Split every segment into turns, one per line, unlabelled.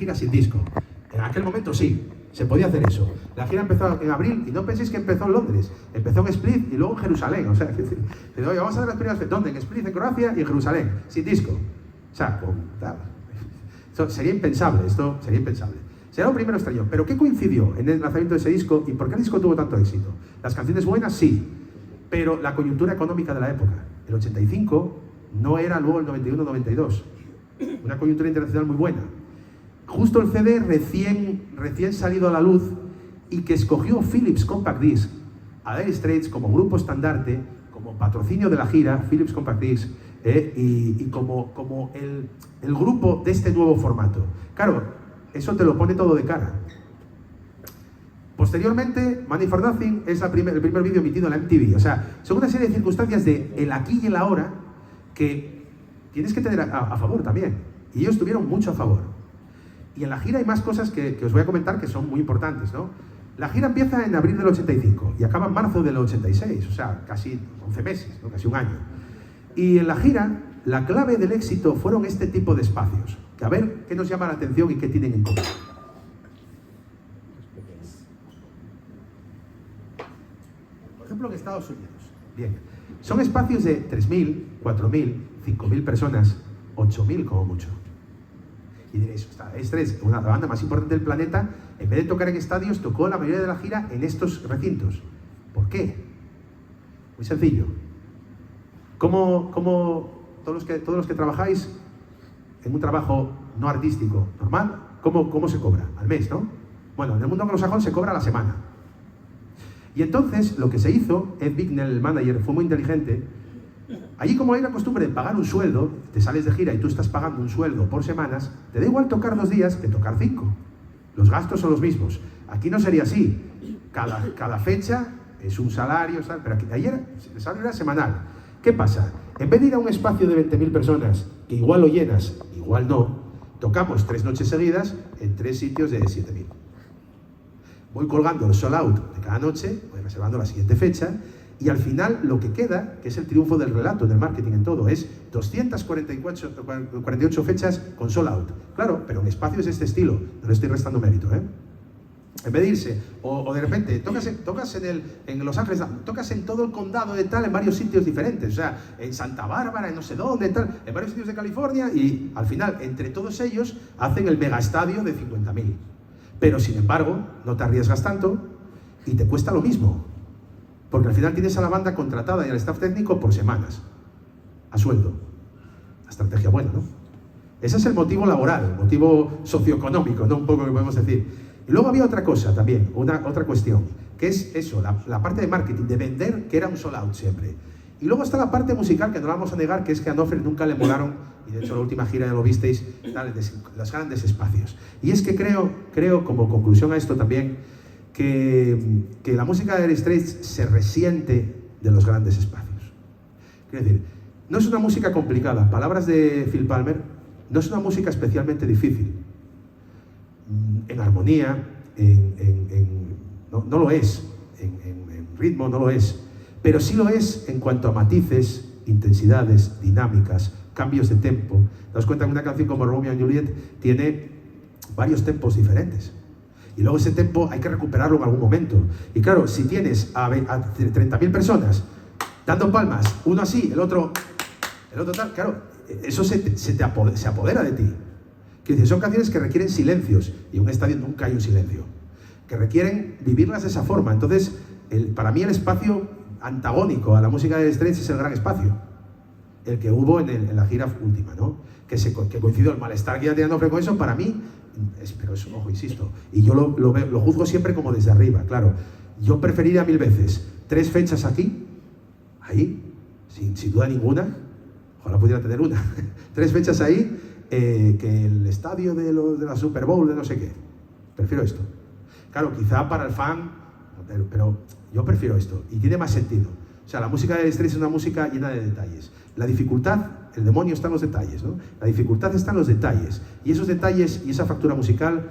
gira sin disco. En aquel momento sí, se podía hacer eso. La gira empezó en abril y no penséis que empezó en Londres, empezó en Split y luego en Jerusalén. O sea, es decir, oye, vamos a ver las primeras. ¿Dónde? En Split, en Croacia y en Jerusalén, sin disco. O sea, esto sería impensable, Será un primero extraño. ¿Pero qué coincidió en el lanzamiento de ese disco y por qué el disco tuvo tanto éxito? Las canciones buenas, sí, pero la coyuntura económica de la época. El 85 no era luego el 91-92. Una coyuntura internacional muy buena. Justo el CD recién salido a la luz y que escogió Philips Compact Disc a Dire Straits como grupo estandarte, como patrocinio de la gira, Philips Compact Disc, y como el grupo de este nuevo formato. Claro, eso te lo pone todo de cara. Posteriormente, Money for Nothing es el primer vídeo emitido en la MTV. O sea, son una serie de circunstancias de el aquí y el ahora que tienes que tener a favor también. Y ellos tuvieron mucho a favor. Y en la gira hay más cosas que os voy a comentar que son muy importantes, ¿no? La gira empieza en abril del 85 y acaba en marzo del 86, o sea, casi 11 meses, ¿no? Casi un año. Y en la gira, la clave del éxito fueron este tipo de espacios. Que a ver qué nos llama la atención y qué tienen en común. Por ejemplo, en Estados Unidos. Bien. Son espacios de 3.000, 4.000, 5.000 personas, 8.000 como mucho. Y diréis, esta es la banda más importante del planeta, en vez de tocar en estadios, tocó la mayoría de la gira en estos recintos. ¿Por qué? Muy sencillo. ¿Cómo todos los que trabajáis en un trabajo no artístico normal, ¿cómo se cobra? Al mes, ¿no? Bueno, en el mundo anglosajón se cobra a la semana. Y entonces, lo que se hizo, Ed Bicknell, el manager, fue muy inteligente. Allí, como hay la costumbre de pagar un sueldo, te sales de gira y tú estás pagando un sueldo por semanas, te da igual tocar 2 días que tocar 5. Los gastos son los mismos. Aquí no sería así. Cada fecha es un salario, ¿sabes? Pero aquí, ayer el salario era semanal. ¿Qué pasa? En vez de ir a un espacio de 20.000 personas, que igual lo llenas, igual no, tocamos 3 noches seguidas en 3 sitios de 7.000. Voy colgando el sold out de cada noche, voy reservando la siguiente fecha, y al final lo que queda, que es el triunfo del relato, del marketing en todo, es 248 fechas con sold out. Claro, pero en espacios de este estilo, no le estoy restando mérito, ¿eh? En vez de irse, o de repente, tocas en Los Ángeles, tocas en todo el condado de tal, en varios sitios diferentes, o sea, en Santa Bárbara, en no sé dónde, tal, en varios sitios de California, y al final, entre todos ellos, hacen el megaestadio de 50.000. Pero, sin embargo, no te arriesgas tanto y te cuesta lo mismo, porque al final tienes a la banda contratada y al staff técnico por semanas, a sueldo. La estrategia buena, ¿no? Ese es el motivo laboral, el motivo socioeconómico, ¿no? Un poco que podemos decir. Y luego había otra cosa también, otra cuestión, que es eso, la parte de marketing, de vender, que era un sold out siempre. Y luego está la parte musical, que no la vamos a negar, que es que a Knopfler nunca le molaron, y de hecho la última gira ya lo visteis, los grandes espacios. Y es que creo como conclusión a esto también, que la música de Dire Straits se resiente de los grandes espacios. Quiero decir, no es una música complicada, palabras de Phil Palmer, no es una música especialmente difícil. En armonía, no lo es, en ritmo no lo es, pero sí lo es en cuanto a matices, intensidades, dinámicas, cambios de tempo. Te das cuenta que una canción como Romeo and Juliet tiene varios tempos diferentes. Y luego ese tempo hay que recuperarlo en algún momento. Y claro, si tienes a 30.000 personas dando palmas, uno así, el otro tal, claro, eso se apodera de ti. Quiero decir, son canciones que requieren silencios, y en un estadio nunca hay un silencio, que requieren vivirlas de esa forma. Entonces, para mí el espacio antagónico a la música de Dire Straits es el gran espacio, el que hubo en la gira última, ¿no? Que coincidió el malestar que ya tenía Knopfler con eso, para mí, pero eso, ojo, insisto, y yo lo juzgo siempre como desde arriba, claro. Yo preferiría 1000 veces 3 fechas aquí, ahí, sin duda ninguna, ojalá pudiera tener una, 3 fechas ahí, que el estadio de la Super Bowl de no sé qué. Prefiero esto. Claro, quizá para el fan, pero yo prefiero esto, y tiene más sentido. O sea, la música de Dire Straits es una música llena de detalles. La dificultad, el demonio está en los detalles, ¿no? La dificultad está en los detalles, y esos detalles y esa factura musical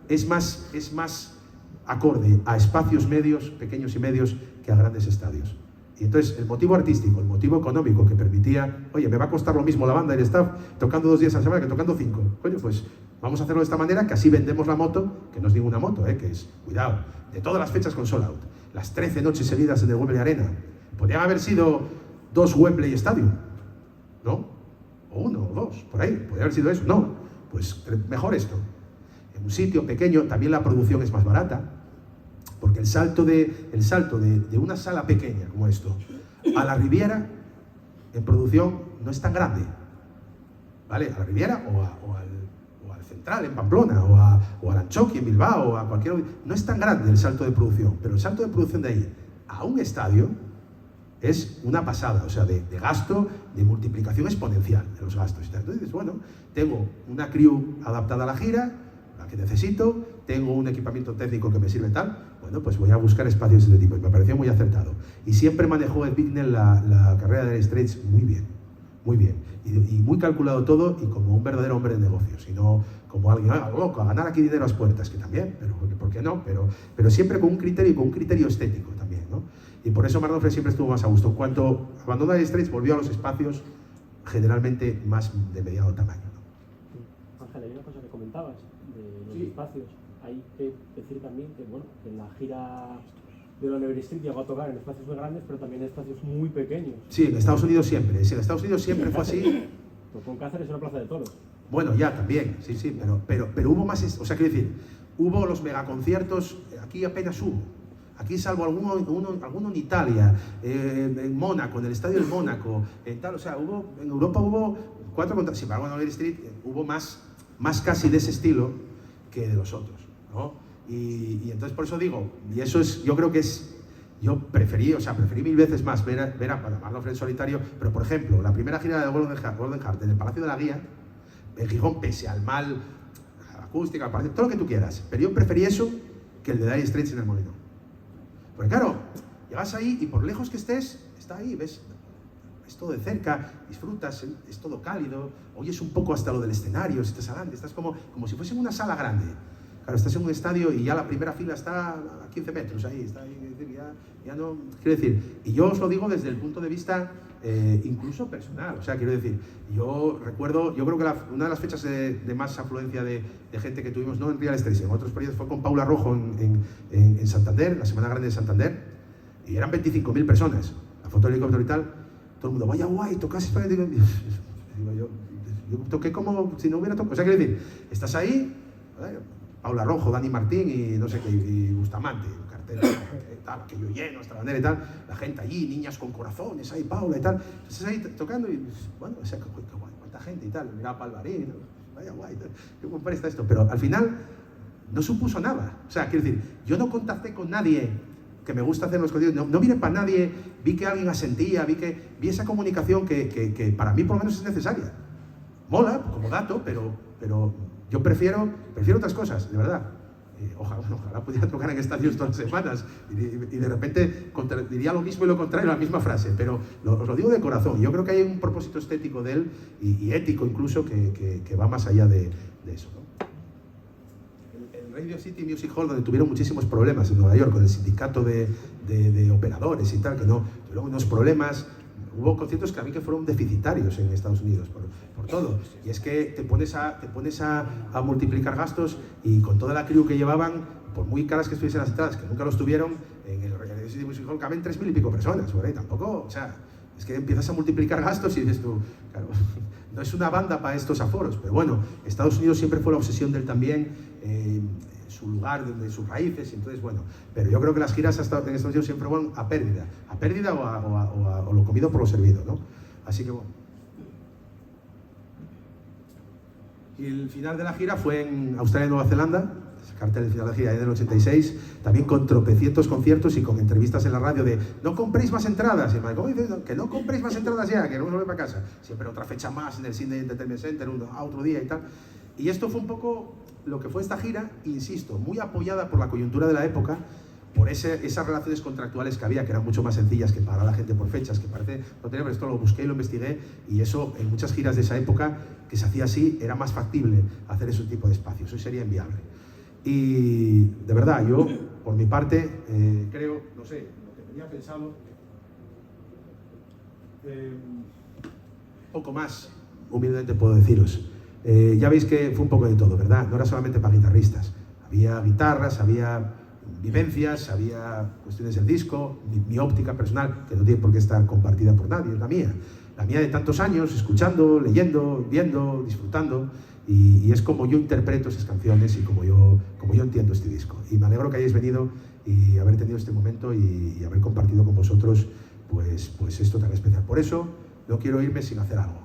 es más acorde a espacios medios, pequeños y medios, que a grandes estadios. Y entonces el motivo artístico, el motivo económico que permitía, oye, me va a costar lo mismo la banda y el staff tocando 2 días a la semana que tocando 5. Coño, pues vamos a hacerlo de esta manera, que así vendemos la moto, que no es ninguna moto, que es, cuidado, de todas las fechas con Sold Out. Las 13 noches seguidas en el Wembley Arena. Podrían haber sido 2 Wembley Stadium, ¿no? O 1 o 2, por ahí. Podría haber sido eso. No, pues mejor esto. En un sitio pequeño también la producción es más barata, porque el salto de una sala pequeña como esto a la Riviera en producción no es tan grande, ¿vale? A la Riviera o al Central en Pamplona o al Anchoqui en Bilbao o a cualquier... No es tan grande el salto de producción, pero el salto de producción de ahí a un estadio es una pasada, o sea, de gasto, de multiplicación exponencial de los gastos. Entonces dices, bueno, tengo una crew adaptada a la gira, la que necesito, tengo un equipamiento técnico que me sirve tal, bueno, pues voy a buscar espacios de este tipo, y me pareció muy acertado. Y siempre manejó Ed Bicknell la carrera de Dire Straits muy bien, y muy calculado todo, y como un verdadero hombre de negocios, y no como alguien, loco, a ganar aquí dinero a las puertas, que también, pero ¿por qué no? Pero siempre con un criterio estético también, ¿no? Y por eso Mark Knopfler siempre estuvo más a gusto. En cuanto abandonó Dire Straits, volvió a los espacios generalmente más de mediano tamaño, ¿no?
Ángel, hay una cosa que comentabas de los espacios. Hay que decir también que, bueno, que en la gira de la Never Street llegó a tocar en espacios muy grandes, pero también en espacios muy pequeños.
Sí, en Estados Unidos siempre. Sí, en Estados Unidos siempre fue así.
Tocó en Cáceres en una plaza de toros. Bueno,
ya también, sí, pero hubo más, o sea, quiero decir, hubo los megaconciertos, aquí apenas hubo. Aquí, salvo alguno en Italia, en Mónaco, en el estadio del Mónaco, en tal, o sea, en Europa hubo 4 conciertos. Sin embargo, en Never Street hubo más casi de ese estilo que de los otros, ¿no? Y entonces por eso digo, y eso es, yo creo que es, yo preferí 1000 veces más ver a Mark Knopfler en solitario, pero por ejemplo, la primera gira de Golden Heart en el Palacio de la Guía, en Gijón, pese al mal, a la acústica, todo lo que tú quieras, pero yo preferí eso que el de Dire Straits en el Molinón. Porque claro, llegas ahí y por lejos que estés, está ahí, ves todo de cerca, disfrutas, es todo cálido, oyes un poco hasta lo del escenario, si estás adelante, estás como si fuese en una sala grande. Claro, estás en un estadio y ya la primera fila está a 15 metros ahí, ya no... Quiero decir, y yo os lo digo desde el punto de vista incluso personal, o sea, quiero decir, yo recuerdo, yo creo que una de las fechas de más afluencia de gente que tuvimos, no en Real Estate, en otros periodos, fue con Paula Rojo en Santander, la Semana Grande de Santander, y eran 25.000 personas, la foto del helicóptero y tal, todo el mundo, vaya guay, tocas España, digo yo toqué como si no hubiera tocado, o sea, quiero decir, estás ahí, Paula Rojo, Dani Martín y no sé qué, y Bustamante, un cartel, tal, aquello lleno, hasta la bandera y tal, la gente allí, niñas con corazones, ahí Paula y tal, estás ahí tocando y, bueno, o sea, cuánta gente y tal, miraba para Palvarín, vaya guay, yo compré esto, pero al final no supuso nada, o sea, quiero decir, yo no contacté con nadie que me gusta hacer los códigos, no miré para nadie, vi que alguien asentía, vi esa comunicación que para mí por lo menos es necesaria. Mola, como dato, pero yo prefiero otras cosas, de verdad. Ojalá pudiera tocar en estadios todas las semanas y de repente diría lo mismo y lo contrario, la misma frase, pero os lo digo de corazón. Yo creo que hay un propósito estético de él y ético incluso que va más allá de eso, ¿no? El Radio City Music Hall, donde tuvieron muchísimos problemas en Nueva York con el sindicato de operadores y tal, que no tuvieron unos problemas. Hubo conciertos que a mí que fueron deficitarios en Estados Unidos por todo. Y es que te pones a multiplicar gastos y con toda la crew que llevaban, por muy caras que estuviesen las entradas, que nunca los tuvieron, en el Radio City Music Hall caben 3.000 y pico personas, ¿vale? Tampoco, o sea, es que empiezas a multiplicar gastos y dices tú, claro, no es una banda para estos aforos, pero bueno, Estados Unidos siempre fue la obsesión de él también, su lugar, de sus raíces, y entonces bueno, pero yo creo que las giras en Estados Unidos siempre van a pérdida o lo comido por lo servido, ¿no? Así que bueno. Y el final de la gira fue en Australia y Nueva Zelanda, el cartel del final de la gira en el 86, también con tropecientos conciertos y con entrevistas en la radio de no compréis más entradas, y ¿cómo dices? Que no compréis más entradas ya, que no me voy para casa, siempre otra fecha más en el Sydney Entertainment Center, otro día y tal. Y esto fue un poco lo que fue esta gira, insisto, muy apoyada por la coyuntura de la época, por esas relaciones contractuales que había, que eran mucho más sencillas que pagar a la gente por fechas, que parece no tenía, pero esto lo busqué y lo investigué, y eso en muchas giras de esa época, que se hacía así, era más factible hacer ese tipo de espacios, hoy sería inviable. Y de verdad, yo, por mi parte, creo, no sé, lo que tenía pensado, Poco más, humildemente puedo deciros. Ya veis que fue un poco de todo, ¿verdad? No era solamente para guitarristas. Había guitarras, había vivencias, había cuestiones del disco, mi óptica personal, que no tiene por qué estar compartida por nadie, es la mía. La mía de tantos años, escuchando, leyendo, viendo, disfrutando, y es como yo interpreto esas canciones y como yo entiendo este disco. Y me alegro que hayáis venido y haber tenido este momento y haber compartido con vosotros pues esto tan especial. Por eso no quiero irme sin hacer algo,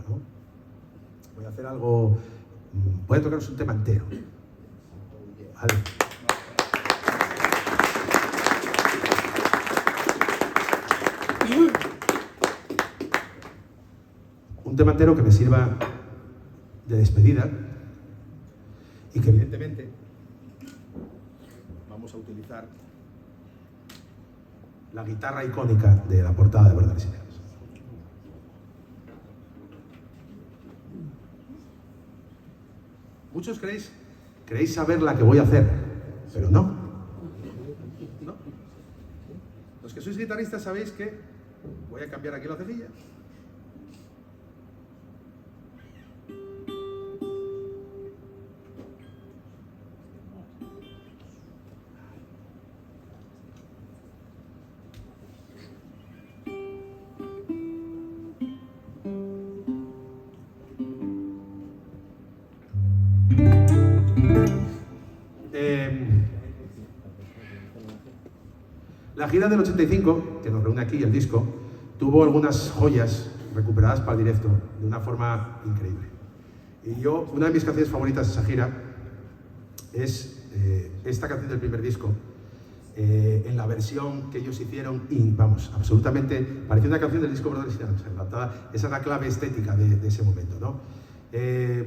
¿no? Voy a hacer algo, voy a tocaros un tema entero. ¿Vale? Un tema entero que me sirva de despedida y que evidentemente vamos a utilizar la guitarra icónica de la portada de Verdades y Negras. Muchos creéis saber la que voy a hacer, pero no. Los que sois guitarristas sabéis que voy a cambiar aquí la cejilla. La gira del 85, que nos reúne aquí el disco, tuvo algunas joyas recuperadas para el directo de una forma increíble. Y una de mis canciones favoritas de esa gira es esta canción del primer disco, en la versión que ellos hicieron, y vamos, absolutamente, parecía una canción del disco Verdades y Negras. Esa es la clave estética de ese momento, ¿no?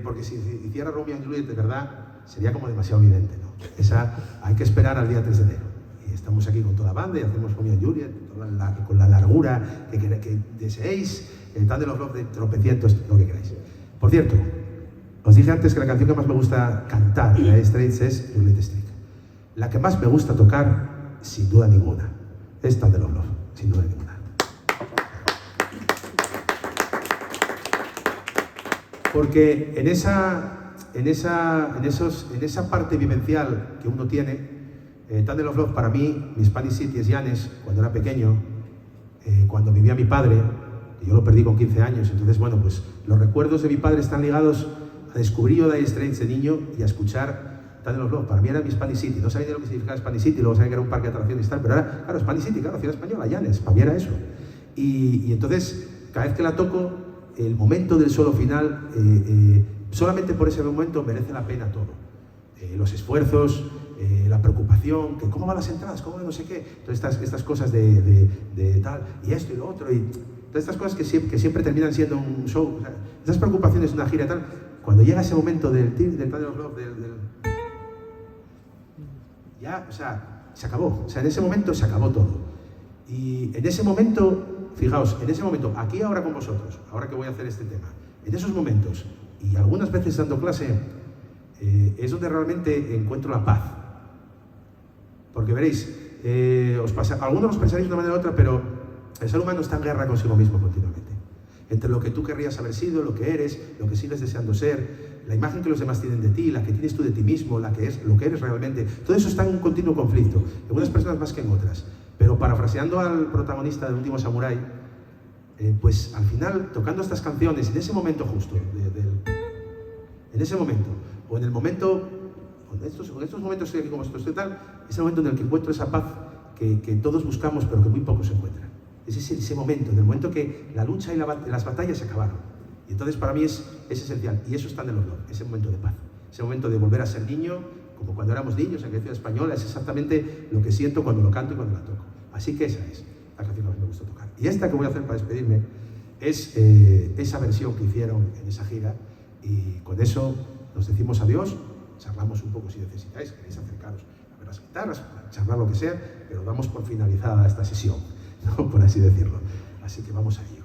Porque si hiciera Romeo y Juliet de verdad, sería como demasiado evidente, ¿no? Esa hay que esperar al día 3 de enero. Y estamos aquí con toda la banda y hacemos Romeo y Juliet, con la largura que deseéis, Thunder of Love de tropecientos, lo que queráis. Por cierto, os dije antes que la canción que más me gusta cantar de Dire Straits es Juliet Streak. La que más me gusta tocar, sin duda ninguna, es Thunder of Love, sin duda ninguna. Porque en esa parte vivencial que uno tiene, Thunder of Love para mí, mi Spanish City es Llanes, cuando era pequeño, cuando vivía mi padre, que yo lo perdí con 15 años, entonces bueno, pues los recuerdos de mi padre están ligados a descubrir yo Dire Straits de niño y a escuchar Thunder of Love. Para mí era mi Spanish City, no sabía ni lo que significaba Spanish City, luego sabía que era un parque de atracciones y tal, pero era, claro, Spanish City, claro, ciudad española, Llanes, para mí era eso. Y entonces, cada vez que la toco, el momento del solo final, solamente por ese momento merece la pena todo. Los esfuerzos, la preocupación, que cómo van las entradas, cómo no sé qué, todas estas cosas de tal, y esto y lo otro, y todas estas cosas que siempre terminan siendo un show, o sea, esas preocupaciones de una gira y tal, cuando llega ese momento del Thunder of Love, ya, o sea, se acabó, o sea, en ese momento se acabó todo. Y en ese momento, fijaos, en ese momento, aquí ahora con vosotros, ahora que voy a hacer este tema, en esos momentos, y algunas veces dando clase, es donde realmente encuentro la paz. Porque veréis, algunos os pensaréis de una manera u otra, pero el ser humano está en guerra consigo mismo continuamente. Entre lo que tú querrías haber sido, lo que eres, lo que sigues deseando ser, la imagen que los demás tienen de ti, la que tienes tú de ti mismo, lo que eres realmente, todo eso está en un continuo conflicto, en unas personas más que en otras. Pero parafraseando al protagonista del Último Samurái, pues al final, tocando estas canciones, en ese momento justo, en ese momento, o en el momento, en estos momentos que como vosotros y tal, es el momento en el que encuentro esa paz que todos buscamos, pero que muy pocos encuentran. Es ese momento, en el momento que la lucha y las batallas se acabaron. Y entonces para mí es esencial, y eso está en el Love, ese momento de paz, ese momento de volver a ser niño, como cuando éramos niños en la canción española, es exactamente lo que siento cuando lo canto y cuando la toco. Así que esa es la canción que más me gusta tocar. Y esta que voy a hacer para despedirme es esa versión que hicieron en esa gira, y con eso nos decimos adiós, charlamos un poco si necesitáis, queréis acercaros a ver las guitarras, charlar lo que sea, pero damos por finalizada esta sesión, ¿no? Por así decirlo. Así que vamos a ello.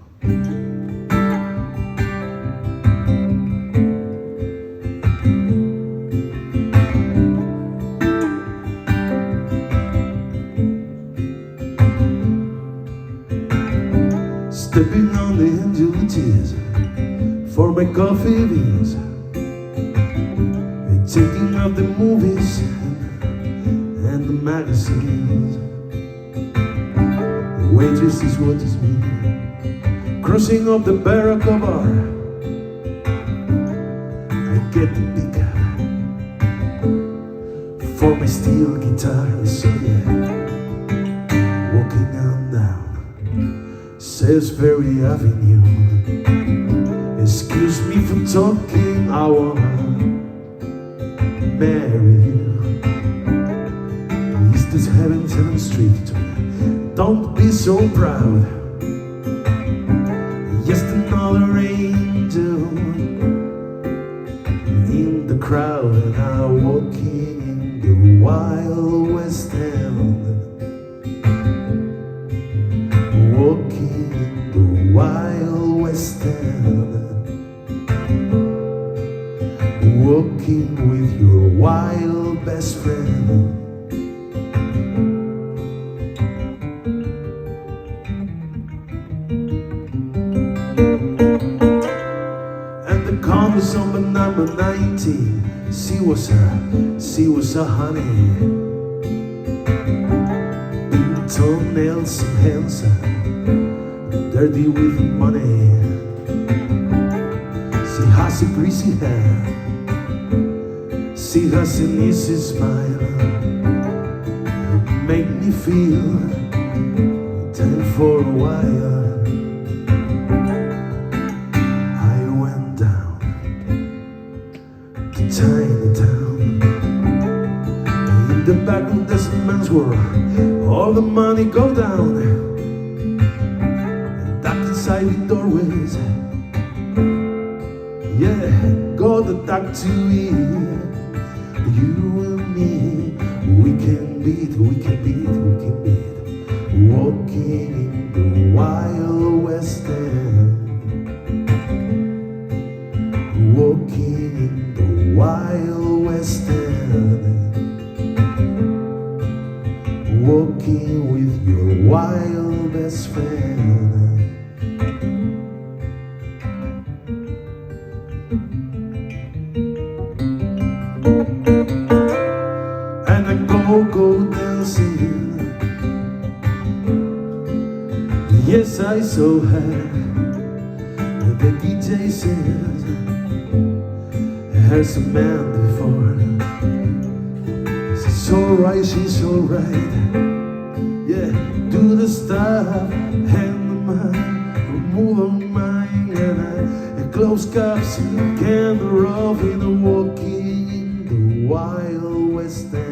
coffee beans, taking out the movies and the magazines. The waitress is what is me, crossing up the Baraka bar. I get the pickup for my steel guitar. So yeah, walking on down Salisbury Avenue. Excuse me for talking, I wanna marry you. East is heaven, 7th Street. Don't be so proud. Just another angel in the crowd, and I'm walking in the Wild West End. Walking in the Wild West End. Walking with your wild best friend. And the car was on the number 19. She was a honey. Big toenails and handsome, dirty with money. She has a greasy hair, she has an easy smile. Make me feel time for a while. I went down to Chinatown. In the back room there's a man's world. All the money go down. Duck inside the doorways. Yeah, go the duck to eat. You and me, we can beat, we can beat, we can beat. Walking in the Wild West End. Walking in the Wild West End. Walking with your wild best friend. Go dancing. Yes, I saw her. The DJ says there's a man before. She's alright, she's alright. Yeah, do the stuff and the mind, move on mine, and close cups and candle off in the walking in the Wild West End.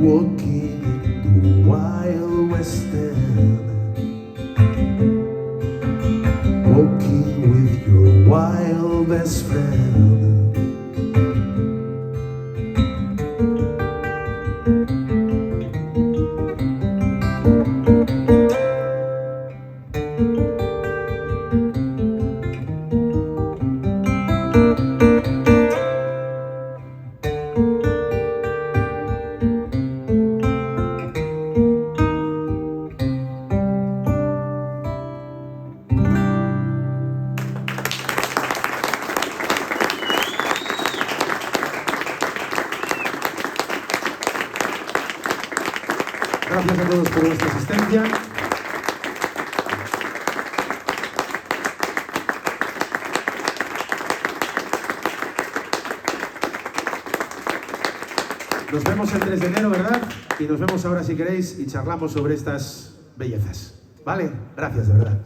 Walking in the Wild West End. Walking with your wild best friend. Gracias a todos por vuestra asistencia. Nos vemos el 3 de enero, ¿verdad? Y nos vemos ahora si queréis y charlamos sobre estas bellezas. ¿Vale? Gracias, de verdad.